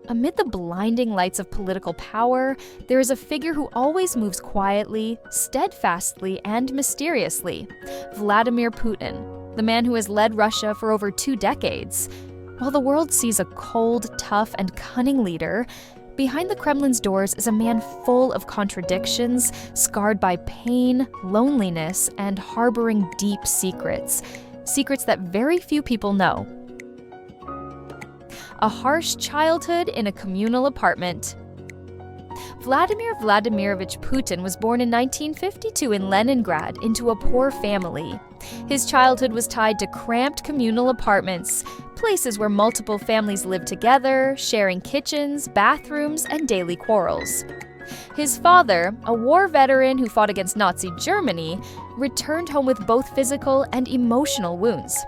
Amid the blinding lights of political power, there is a figure who always moves quietly, steadfastly, and mysteriously: Vladimir Putin, the man who has led Russia for over 2 decades. While the world sees a cold, tough, and cunning leader, behind the Kremlin's doors is a man full of contradictions, scarred by pain, loneliness, and harboring deep secrets. Secrets that very few people know. A harsh childhood in a communal apartment. Vladimir Vladimirovich Putin was born in 1952 in Leningrad into a poor family. His childhood was tied to cramped communal apartments, places where multiple families lived together, sharing kitchens, bathrooms, and daily quarrels. His father, a war veteran who fought against Nazi Germany, returned home with both physical and emotional wounds.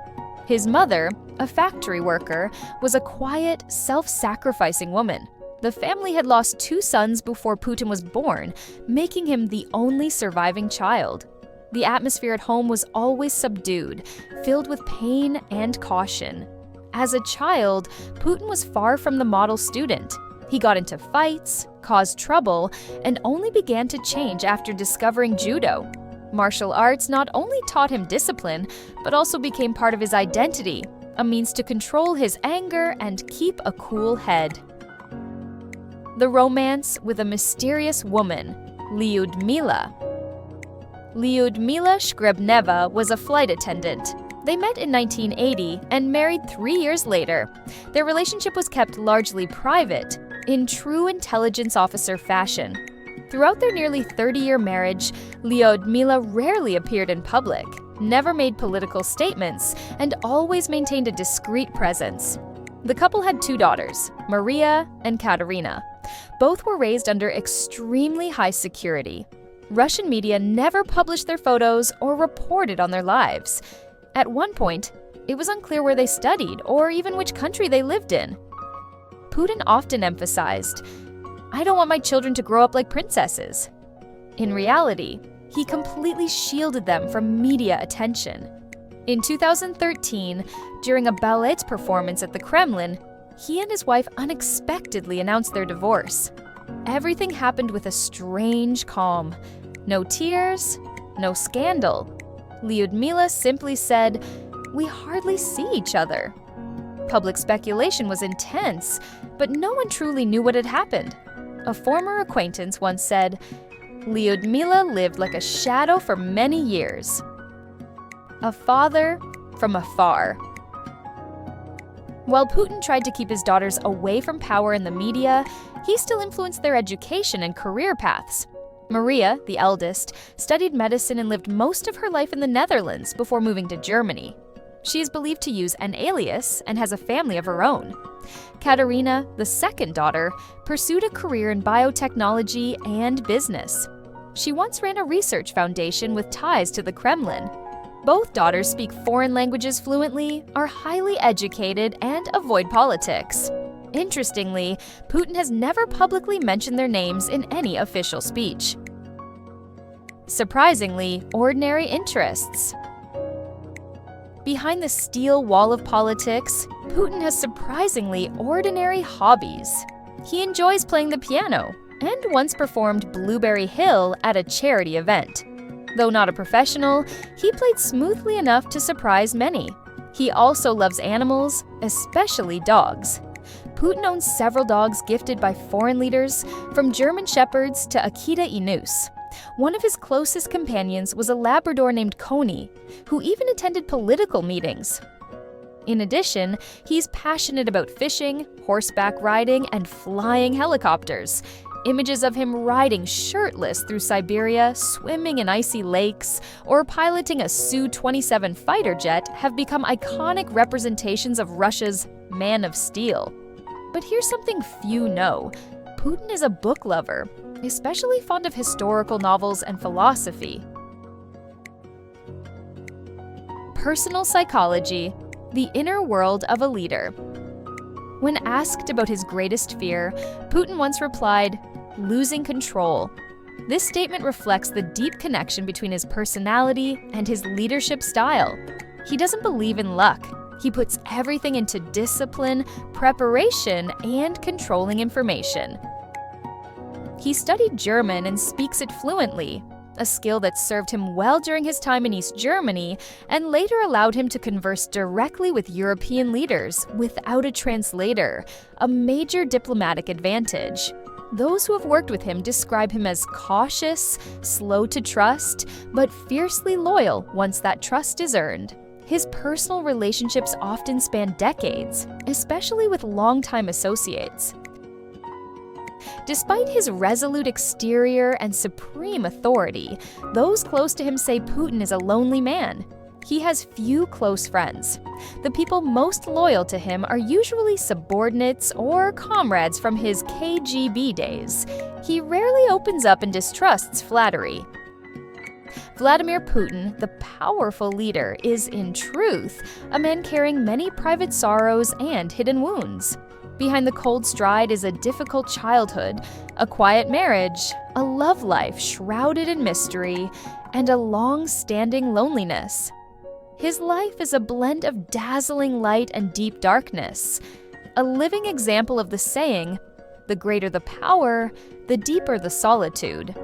His mother, a factory worker, was a quiet, self-sacrificing woman. The family had lost 2 sons before Putin was born, making him the only surviving child. The atmosphere at home was always subdued, filled with pain and caution. As a child, Putin was far from the model student. He got into fights, caused trouble, and only began to change after discovering judo. Martial arts not only taught him discipline, but also became part of his identity, a means to control his anger and keep a cool head. The romance with a mysterious woman, Lyudmila. Lyudmila Shkrebneva was a flight attendant. They met in 1980 and married 3 years later. Their relationship was kept largely private, in true intelligence officer fashion. Throughout their nearly 30-year marriage, Lyudmila rarely appeared in public, never made political statements, and always maintained a discreet presence. The couple had 2 daughters, Maria and Katerina. Both were raised under extremely high security. Russian media never published their photos or reported on their lives. At one point, it was unclear where they studied or even which country they lived in. Putin often emphasized, "I don't want my children to grow up like princesses." In reality, he completely shielded them from media attention. In 2013, during a ballet performance at the Kremlin, he and his wife unexpectedly announced their divorce. Everything happened with a strange calm. No tears, no scandal. Lyudmila simply said, "We hardly see each other." Public speculation was intense, but no one truly knew what had happened. A former acquaintance once said, "Lyudmila lived like a shadow for many years." A father from afar. While Putin tried to keep his daughters away from power in the media, he still influenced their education and career paths. Maria, the eldest, studied medicine and lived most of her life in the Netherlands before moving to Germany. She is believed to use an alias and has a family of her own. Katerina, the second daughter, pursued a career in biotechnology and business. She once ran a research foundation with ties to the Kremlin. Both daughters speak foreign languages fluently, are highly educated, and avoid politics. Interestingly, Putin has never publicly mentioned their names in any official speech. Surprisingly, ordinary interests. Behind the steel wall of politics, Putin has surprisingly ordinary hobbies. He enjoys playing the piano and once performed Blueberry Hill at a charity event. Though not a professional, he played smoothly enough to surprise many. He also loves animals, especially dogs. Putin owns several dogs gifted by foreign leaders, from German Shepherds to Akita Inus. One of his closest companions was a Labrador named Coney, who even attended political meetings. In addition, he's passionate about fishing, horseback riding, and flying helicopters. Images of him riding shirtless through Siberia, swimming in icy lakes, or piloting a Su-27 fighter jet have become iconic representations of Russia's Man of Steel. But here's something few know. Putin is a book lover, especially fond of historical novels and philosophy. Personal psychology, the inner world of a leader. When asked about his greatest fear, Putin once replied, "Losing control." This statement reflects the deep connection between his personality and his leadership style. He doesn't believe in luck. He puts everything into discipline, preparation, and controlling information. He studied German and speaks it fluently, a skill that served him well during his time in East Germany and later allowed him to converse directly with European leaders without a translator, a major diplomatic advantage. Those who have worked with him describe him as cautious, slow to trust, but fiercely loyal once that trust is earned. His personal relationships often span decades, especially with longtime associates. Despite his resolute exterior and supreme authority, those close to him say Putin is a lonely man. He has few close friends. The people most loyal to him are usually subordinates or comrades from his KGB days. He rarely opens up and distrusts flattery. Vladimir Putin, the powerful leader, is in truth a man carrying many private sorrows and hidden wounds. Behind the cold stride is a difficult childhood, a quiet marriage, a love life shrouded in mystery, and a long-standing loneliness. His life is a blend of dazzling light and deep darkness, a living example of the saying, "The greater the power, the deeper the solitude."